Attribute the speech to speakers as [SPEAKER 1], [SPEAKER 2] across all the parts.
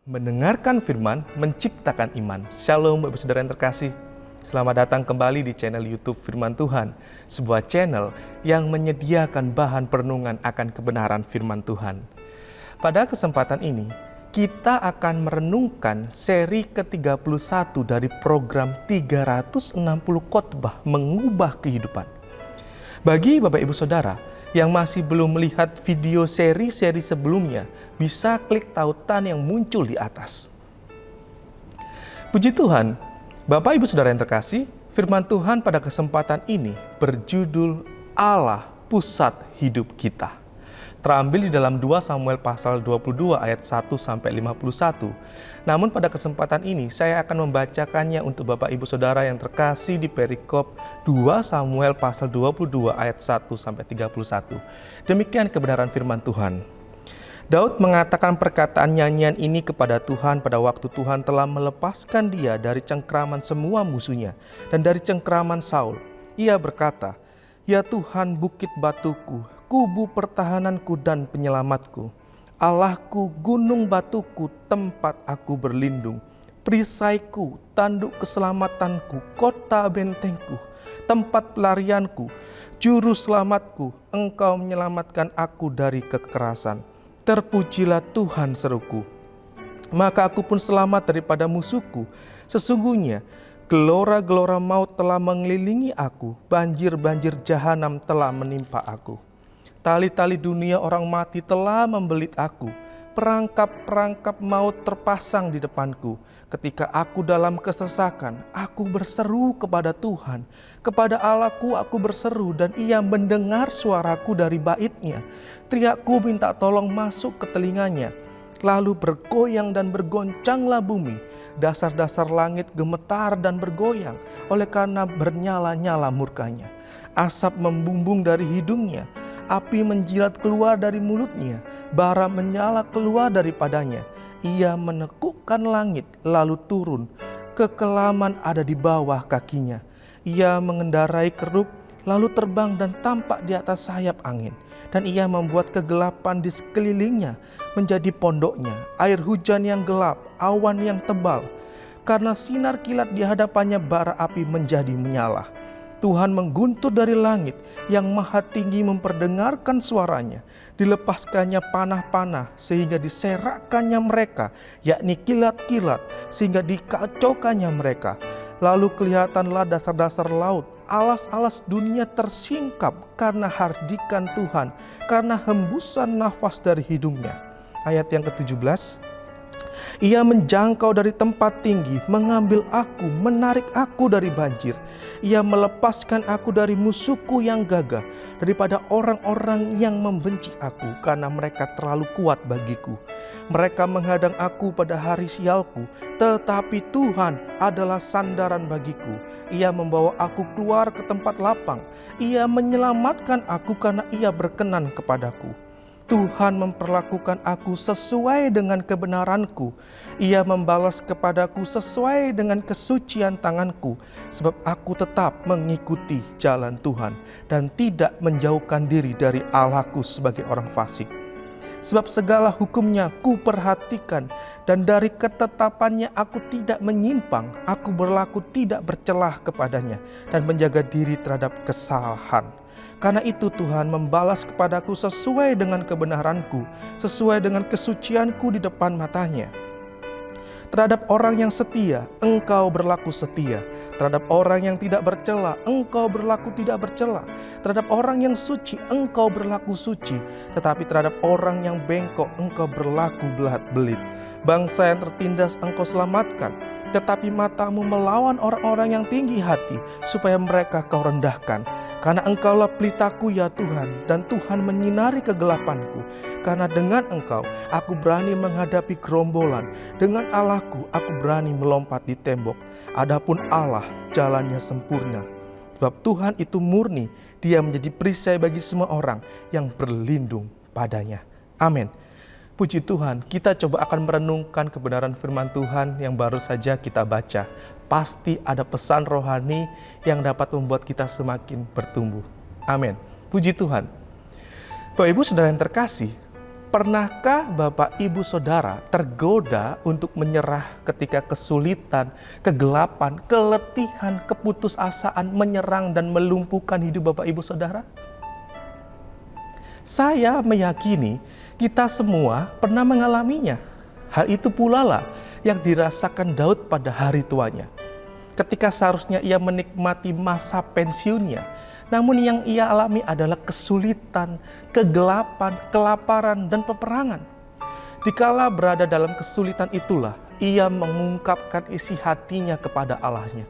[SPEAKER 1] Mendengarkan firman, menciptakan iman. Shalom Bapak Saudara yang terkasih. Selamat datang kembali di channel YouTube Firman Tuhan, sebuah channel yang menyediakan bahan perenungan akan kebenaran firman Tuhan. Pada kesempatan ini, kita akan merenungkan seri ke-31 dari program 360 khotbah mengubah kehidupan. Bagi Bapak Ibu Saudara yang masih belum melihat video seri-seri sebelumnya, bisa klik tautan yang muncul di atas. Puji Tuhan, Bapak Ibu Saudara yang terkasih, firman Tuhan pada kesempatan ini berjudul Allah Pusat Hidup Kita. Terambil di dalam 2 Samuel pasal 22 ayat 1-51. Namun pada kesempatan ini saya akan membacakannya untuk Bapak Ibu Saudara yang terkasih di perikop 2 Samuel pasal 22 ayat 1-31. Demikian kebenaran firman Tuhan. Daud mengatakan perkataan nyanyian ini kepada Tuhan pada waktu Tuhan telah melepaskan dia dari cengkraman semua musuhnya dan dari cengkraman Saul. Ia berkata, "Ya Tuhan, bukit batuku, kubu pertahananku dan penyelamatku, Allahku, gunung batuku, tempat aku berlindung, perisaiku, tanduk keselamatanku, kota bentengku, tempat pelarianku, juru selamatku, Engkau menyelamatkan aku dari kekerasan. Terpujilah Tuhan, seruku. Maka aku pun selamat daripada musuhku. Sesungguhnya gelora-gelora maut telah mengelilingi aku, banjir-banjir jahanam telah menimpa aku. Tali-tali dunia orang mati telah membelit aku. Perangkap-perangkap maut terpasang di depanku. Ketika aku dalam kesesakan, aku berseru kepada Tuhan. Kepada Allahku aku berseru dan Ia mendengar suaraku dari bait-Nya. Teriakku minta tolong masuk ke telinganya. Lalu bergoyang dan bergoncanglah bumi. Dasar-dasar langit gemetar dan bergoyang oleh karena bernyala-nyala murkanya. Asap membumbung dari hidungnya. Api menjilat keluar dari mulutnya. Bara menyala keluar daripadanya. Ia menekukkan langit lalu turun. Kekelaman ada di bawah kakinya. Ia mengendarai kerup lalu terbang dan tampak di atas sayap angin. Dan ia membuat kegelapan di sekelilingnya menjadi pondoknya. Air hujan yang gelap, awan yang tebal. Karena sinar kilat di hadapannya bara api menjadi menyala. Tuhan mengguntur dari langit, yang maha tinggi memperdengarkan suaranya. Dilepaskannya panah-panah sehingga diserakkannya mereka, yakni kilat-kilat sehingga dikacaukannya mereka. Lalu kelihatanlah dasar-dasar laut, alas-alas dunia tersingkap karena hardikan Tuhan, karena hembusan nafas dari hidungnya. Ayat yang ke-17. Ia menjangkau dari tempat tinggi, mengambil aku, menarik aku dari banjir. Ia melepaskan aku dari musuhku yang gagah, daripada orang-orang yang membenci aku, karena mereka terlalu kuat bagiku. Mereka menghadang aku pada hari sialku, tetapi Tuhan adalah sandaran bagiku. Ia membawa aku keluar ke tempat lapang. Ia menyelamatkan aku karena Ia berkenan kepadaku. Tuhan memperlakukan aku sesuai dengan kebenaranku. Ia membalas kepadaku sesuai dengan kesucian tanganku. Sebab aku tetap mengikuti jalan Tuhan dan tidak menjauhkan diri dari Allahku sebagai orang fasik. Sebab segala hukumnya ku perhatikan dan dari ketetapannya aku tidak menyimpang. Aku berlaku tidak bercelah kepadanya dan menjaga diri terhadap kesalahan. Karena itu Tuhan membalas kepadaku sesuai dengan kebenaranku, sesuai dengan kesucianku di depan matanya. Terhadap orang yang setia, Engkau berlaku setia. Terhadap orang yang tidak bercela, Engkau berlaku tidak bercela. Terhadap orang yang suci, Engkau berlaku suci. Tetapi terhadap orang yang bengkok, Engkau berlaku belat-belit. Bangsa yang tertindas Engkau selamatkan. Tetapi matamu melawan orang-orang yang tinggi hati, supaya mereka Kau rendahkan. Karena Engkaulah pelitaku ya Tuhan, dan Tuhan menyinari kegelapanku. Karena dengan Engkau aku berani menghadapi gerombolan. Dengan Allahku aku berani melompat di tembok. Adapun Allah jalannya sempurna. Sebab Tuhan itu murni, Dia menjadi perisai bagi semua orang yang berlindung padanya. Amin. Puji Tuhan, kita coba akan merenungkan kebenaran firman Tuhan yang baru saja kita baca. Pasti ada pesan rohani yang dapat membuat kita semakin bertumbuh. Amin. Puji Tuhan. Bapak Ibu Saudara yang terkasih, Pernahkah Bapak Ibu Saudara tergoda untuk menyerah ketika kesulitan, kegelapan, keletihan, keputusasaan menyerang dan melumpuhkan hidup Bapak Ibu Saudara? Saya meyakini kita semua pernah mengalaminya. Hal itu pula lah yang dirasakan Daud pada hari tuanya. Ketika seharusnya ia menikmati masa pensiunnya, namun yang ia alami adalah kesulitan, kegelapan, kelaparan, dan peperangan. Dikala berada dalam kesulitan itulah, ia mengungkapkan isi hatinya kepada Allahnya.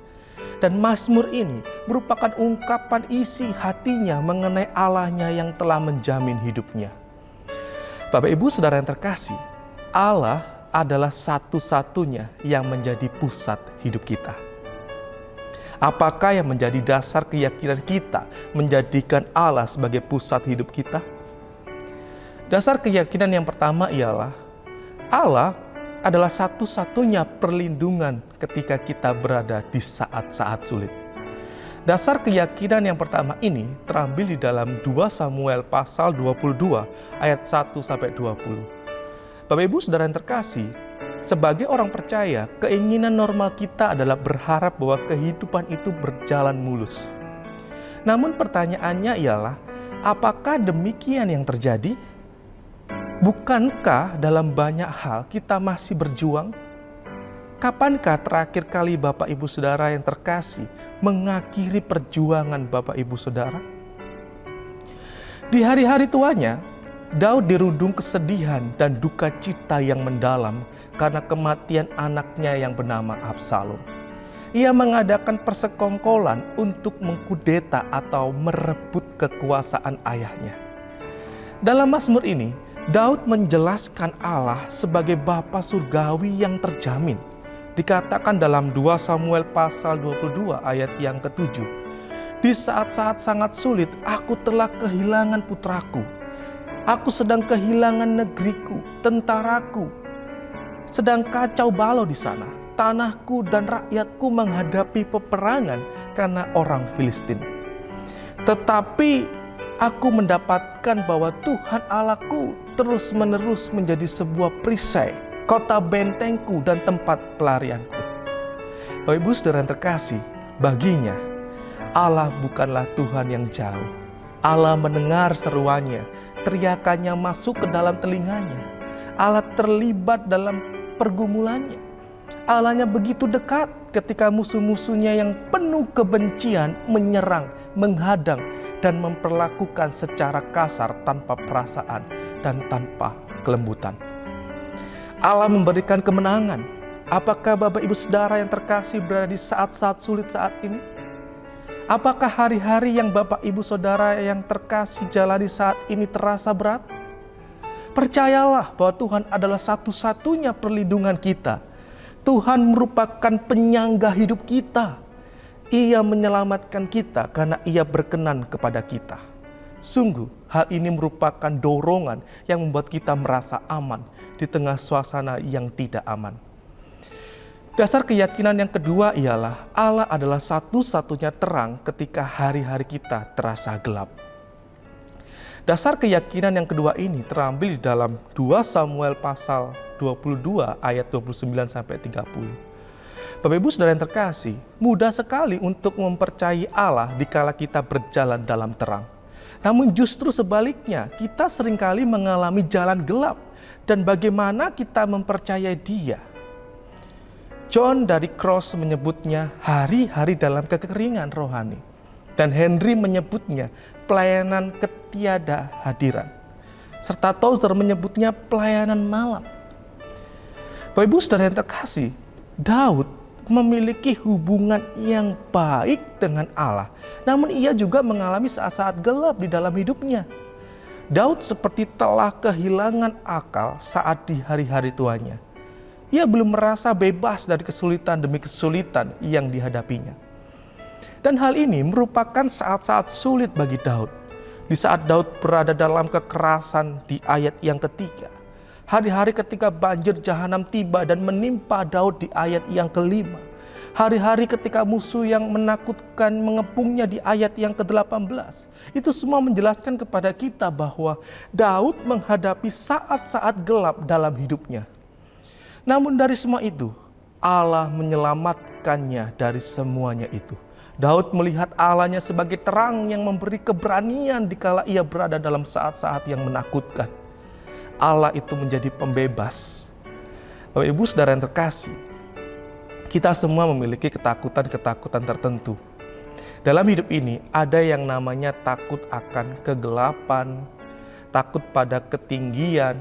[SPEAKER 1] Dan Mazmur ini merupakan ungkapan isi hatinya mengenai Allahnya yang telah menjamin hidupnya. Bapak Ibu Saudara yang terkasih, Allah adalah satu-satunya yang menjadi pusat hidup kita. Apakah yang menjadi dasar keyakinan kita menjadikan Allah sebagai pusat hidup kita? Dasar keyakinan yang pertama ialah Allah adalah satu-satunya perlindungan ketika kita berada di saat-saat sulit. Dasar keyakinan yang pertama ini terambil di dalam 2 Samuel pasal 22 ayat 1-20. Bapak Ibu Saudara yang terkasih, sebagai orang percaya, keinginan normal kita adalah berharap bahwa kehidupan itu berjalan mulus. Namun pertanyaannya ialah, apakah demikian yang terjadi? Bukankah dalam banyak hal kita masih berjuang? Kapankah terakhir kali Bapak Ibu Saudara yang terkasih mengakhiri perjuangan Bapak Ibu Saudara? Di hari-hari tuanya, Daud dirundung kesedihan dan duka cita yang mendalam karena kematian anaknya yang bernama Absalom. Ia mengadakan persekongkolan untuk mengkudeta atau merebut kekuasaan ayahnya. Dalam Mazmur ini, Daud menjelaskan Allah sebagai Bapa surgawi yang terjamin. Dikatakan dalam 2 Samuel pasal 22 ayat yang ke-7. Di saat-saat sangat sulit, aku telah kehilangan putraku. Aku sedang kehilangan negeriku, tentaraku. Sedang kacau balau di sana. Tanahku dan rakyatku menghadapi peperangan karena orang Filistin. Tetapi aku mendapatkan bahwa Tuhan Allahku terus-menerus menjadi sebuah perisai, kota bentengku dan tempat pelarianku. Bapak Ibu Saudara yang terkasih, baginya Allah bukanlah Tuhan yang jauh. Allah mendengar seruannya, teriakannya masuk ke dalam telinganya. Allah terlibat dalam pergumulannya. Allahnya begitu dekat ketika musuh-musuhnya yang penuh kebencian menyerang, menghadang, dan memperlakukan secara kasar tanpa perasaan dan tanpa kelembutan. Allah memberikan kemenangan. Apakah Bapak Ibu Saudara yang terkasih berada di saat-saat sulit saat ini? Apakah hari-hari yang Bapak Ibu Saudara yang terkasih jalani saat ini terasa berat? Percayalah bahwa Tuhan adalah satu-satunya perlindungan kita. Tuhan merupakan penyangga hidup kita. Ia menyelamatkan kita karena Ia berkenan kepada kita. Sungguh, hal ini merupakan dorongan yang membuat kita merasa aman di tengah suasana yang tidak aman. Dasar keyakinan yang kedua ialah Allah adalah satu-satunya terang ketika hari-hari kita terasa gelap. Dasar keyakinan yang kedua ini terambil di dalam 2 Samuel pasal 22 ayat 29-30. Bapak Ibu Saudara yang terkasih, mudah sekali untuk mempercayai Allah dikala kita berjalan dalam terang. Namun justru sebaliknya, kita seringkali mengalami jalan gelap. Dan bagaimana kita mempercayai Dia? John dari Cross menyebutnya hari-hari dalam kekeringan rohani. Dan Henry menyebutnya pelayanan ketiada hadiran. Serta Tozer menyebutnya pelayanan malam. Bapak Ibu Saudara yang terkasih, Daud memiliki hubungan yang baik dengan Allah. Namun ia juga mengalami saat-saat gelap di dalam hidupnya. Daud seperti telah kehilangan akal saat di hari-hari tuanya. Ia belum merasa bebas dari kesulitan demi kesulitan yang dihadapinya. Dan hal ini merupakan saat-saat sulit bagi Daud. Di saat Daud berada dalam kekerasan di ayat yang ketiga. Hari-hari ketika banjir jahanam tiba dan menimpa Daud di ayat yang kelima. hari-hari ketika musuh yang menakutkan mengepungnya di ayat yang ke-18. Itu semua menjelaskan kepada kita bahwa Daud menghadapi saat-saat gelap dalam hidupnya. Namun dari semua itu, Allah menyelamatkannya dari semuanya itu. Daud melihat Allahnya sebagai terang yang memberi keberanian dikala ia berada dalam saat-saat yang menakutkan. Allah itu menjadi pembebas. Bapak Ibu Saudara yang terkasih, kita semua memiliki ketakutan-ketakutan tertentu. Dalam hidup ini ada yang namanya takut akan kegelapan, takut pada ketinggian,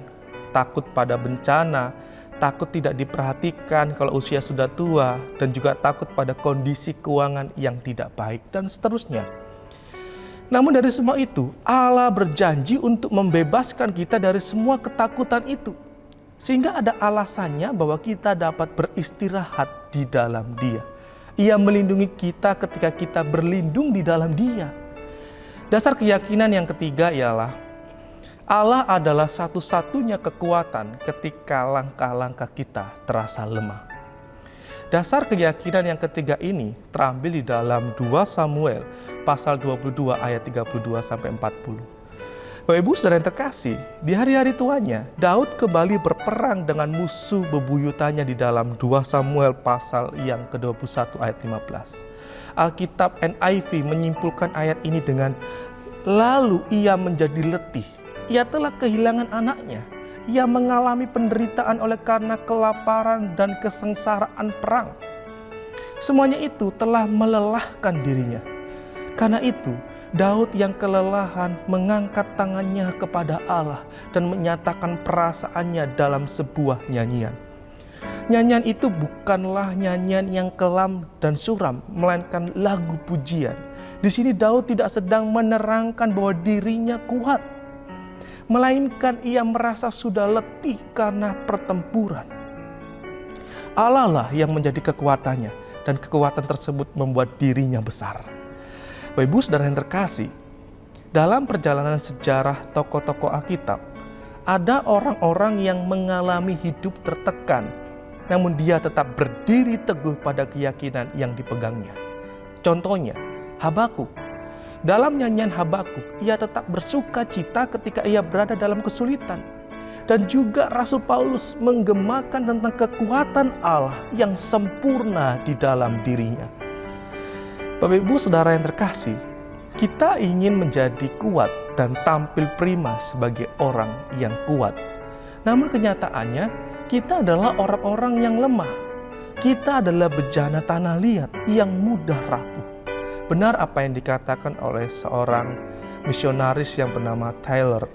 [SPEAKER 1] takut pada bencana, takut tidak diperhatikan kalau usia sudah tua, dan juga takut pada kondisi keuangan yang tidak baik, dan seterusnya. Namun dari semua itu, Allah berjanji untuk membebaskan kita dari semua ketakutan itu. Sehingga ada alasannya bahwa kita dapat beristirahat di dalam Dia. Ia melindungi kita ketika kita berlindung di dalam Dia. Dasar keyakinan yang ketiga ialah Allah adalah satu-satunya kekuatan ketika langkah-langkah kita terasa lemah. Dasar keyakinan yang ketiga ini terambil di dalam 2 Samuel pasal 22 ayat 32 sampai 40. Bapak Ibu Saudara yang terkasih, di hari-hari tuanya Daud kembali berperang dengan musuh bebuyutannya di dalam 2 Samuel pasal yang ke-21 ayat 15. Alkitab NIV menyimpulkan ayat ini dengan lalu ia menjadi letih. Ia telah kehilangan anaknya. Ia mengalami penderitaan oleh karena kelaparan dan kesengsaraan perang. Semuanya itu telah melelahkan dirinya. Karena itu, Daud yang kelelahan mengangkat tangannya kepada Allah dan menyatakan perasaannya dalam sebuah nyanyian. Nyanyian itu bukanlah nyanyian yang kelam dan suram, melainkan lagu pujian. Di sini Daud tidak sedang menerangkan bahwa dirinya kuat, melainkan ia merasa sudah letih karena pertempuran. Allah lah yang menjadi kekuatannya, dan kekuatan tersebut membuat dirinya besar. Bapak Ibu Saudara yang terkasih, dalam perjalanan sejarah tokoh-tokoh Alkitab, ada orang-orang yang mengalami hidup tertekan, namun dia tetap berdiri teguh pada keyakinan yang dipegangnya. Contohnya, Habakuk. Dalam nyanyian Habakuk, ia tetap bersuka cita ketika ia berada dalam kesulitan. Dan juga Rasul Paulus menggemakan tentang kekuatan Allah yang sempurna di dalam dirinya. Bapak Ibu Saudara yang terkasih, kita ingin menjadi kuat dan tampil prima sebagai orang yang kuat. Namun kenyataannya, kita adalah orang-orang yang lemah. Kita adalah bejana tanah liat yang mudah rapuh. Benar apa yang dikatakan oleh seorang misionaris yang bernama Taylor.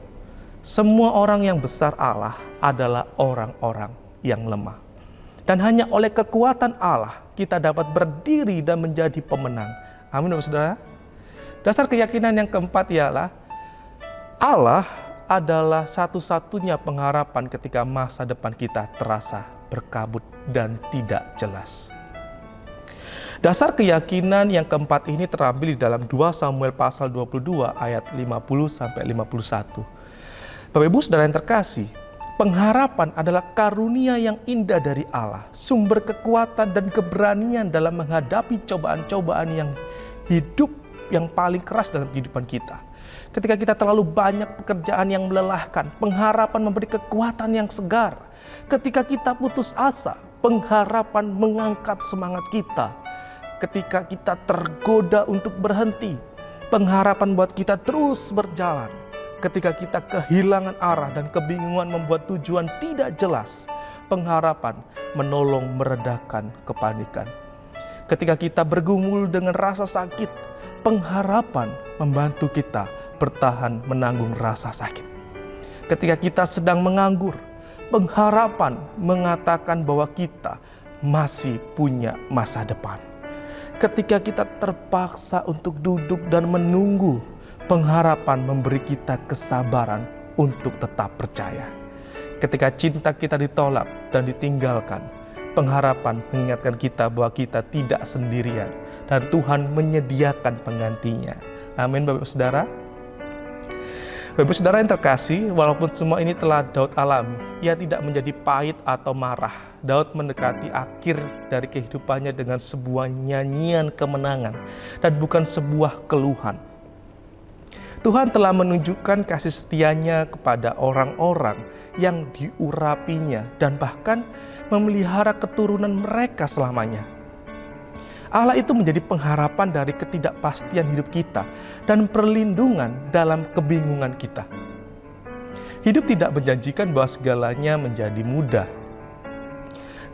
[SPEAKER 1] Semua orang yang besar Allah adalah orang-orang yang lemah. Dan hanya oleh kekuatan Allah kita dapat berdiri dan menjadi pemenang. Amin Bapak Saudara. Dasar keyakinan yang keempat ialah Allah adalah satu-satunya pengharapan ketika masa depan kita terasa berkabut dan tidak jelas. Dasar keyakinan yang keempat ini terambil di dalam 2 Samuel pasal 22 ayat 50 sampai 51. Bapak Ibu Saudara yang terkasih, pengharapan adalah karunia yang indah dari Allah, sumber kekuatan dan keberanian dalam menghadapi cobaan-cobaan yang hidup yang paling keras dalam kehidupan kita. Ketika kita terlalu banyak pekerjaan yang melelahkan, pengharapan memberi kekuatan yang segar. Ketika kita putus asa, pengharapan mengangkat semangat kita. Ketika kita tergoda untuk berhenti, pengharapan buat kita terus berjalan. Ketika kita kehilangan arah dan kebingungan membuat tujuan tidak jelas, pengharapan menolong meredakan kepanikan. Ketika kita bergumul dengan rasa sakit, pengharapan membantu kita bertahan menanggung rasa sakit. Ketika kita sedang menganggur, pengharapan mengatakan bahwa kita masih punya masa depan. Ketika kita terpaksa untuk duduk dan menunggu, pengharapan memberi kita kesabaran untuk tetap percaya. Ketika cinta kita ditolak dan ditinggalkan, pengharapan mengingatkan kita bahwa kita tidak sendirian dan Tuhan menyediakan penggantinya. Amin Bapak Saudara. Bapak Saudara yang terkasih, walaupun semua ini telah Daud alami, ia tidak menjadi pahit atau marah. Daud mendekati akhir dari kehidupannya dengan sebuah nyanyian kemenangan dan bukan sebuah keluhan. Tuhan telah menunjukkan kasih setianya kepada orang-orang yang diurapinya dan bahkan memelihara keturunan mereka selamanya. Allah itu menjadi pengharapan dari ketidakpastian hidup kita dan perlindungan dalam kebingungan kita. Hidup tidak menjanjikan bahwa segalanya menjadi mudah.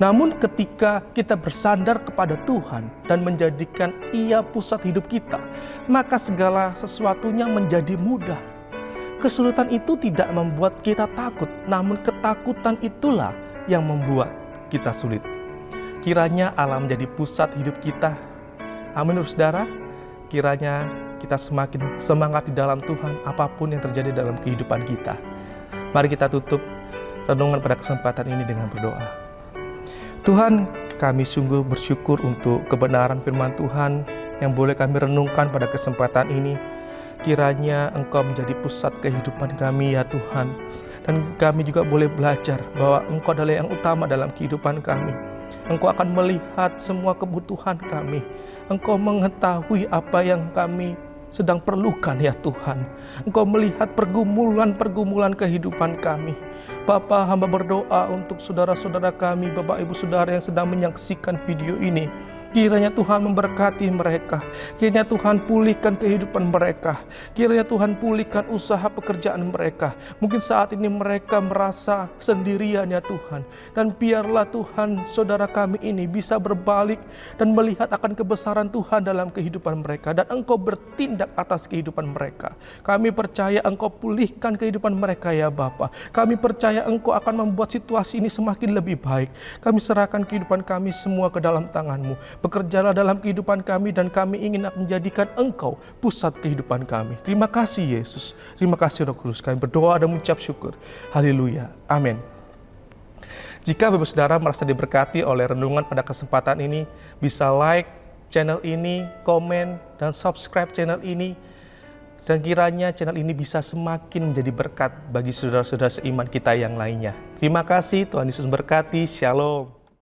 [SPEAKER 1] Namun ketika kita bersandar kepada Tuhan dan menjadikan Ia pusat hidup kita, maka segala sesuatunya menjadi mudah. Kesulitan itu tidak membuat kita takut, namun ketakutan itulah yang membuat kita sulit. Kiranya Allah menjadi pusat hidup kita. Amin, saudara. Kiranya kita semakin semangat di dalam Tuhan apapun yang terjadi dalam kehidupan kita. Mari kita tutup renungan pada kesempatan ini dengan berdoa. Tuhan, kami sungguh bersyukur untuk kebenaran firman Tuhan yang boleh kami renungkan pada kesempatan ini. Kiranya Engkau menjadi pusat kehidupan kami ya Tuhan. Dan kami juga boleh belajar bahwa Engkau adalah yang utama dalam kehidupan kami. Engkau akan melihat semua kebutuhan kami. Engkau mengetahui apa yang kami sedang perlukan ya Tuhan. Engkau melihat pergumulan-pergumulan kehidupan kami. Bapa, hamba berdoa untuk saudara-saudara kami, Bapak Ibu Saudara yang sedang menyaksikan video ini. Kiranya Tuhan memberkati mereka. Kiranya Tuhan pulihkan kehidupan mereka. Kiranya Tuhan pulihkan usaha pekerjaan mereka. Mungkin saat ini mereka merasa sendirian ya Tuhan. Dan biarlah Tuhan saudara kami ini bisa berbalik dan melihat akan kebesaran Tuhan dalam kehidupan mereka. Dan Engkau bertindak atas kehidupan mereka. Kami percaya Engkau pulihkan kehidupan mereka ya Bapa. Kami percaya Engkau akan membuat situasi ini semakin lebih baik. Kami serahkan kehidupan kami semua ke dalam tangan-Mu. Bekerjalah dalam kehidupan kami dan kami ingin menjadikan Engkau pusat kehidupan kami. Terima kasih Yesus. Terima kasih Roh Kudus. Kami berdoa dan mengucap syukur. Haleluya. Amin. Jika Bapak Saudara merasa diberkati oleh renungan pada kesempatan ini, bisa like channel ini, komen, dan subscribe channel ini. Dan kiranya channel ini bisa semakin menjadi berkat bagi saudara-saudara seiman kita yang lainnya. Terima kasih, Tuhan Yesus memberkati. Shalom.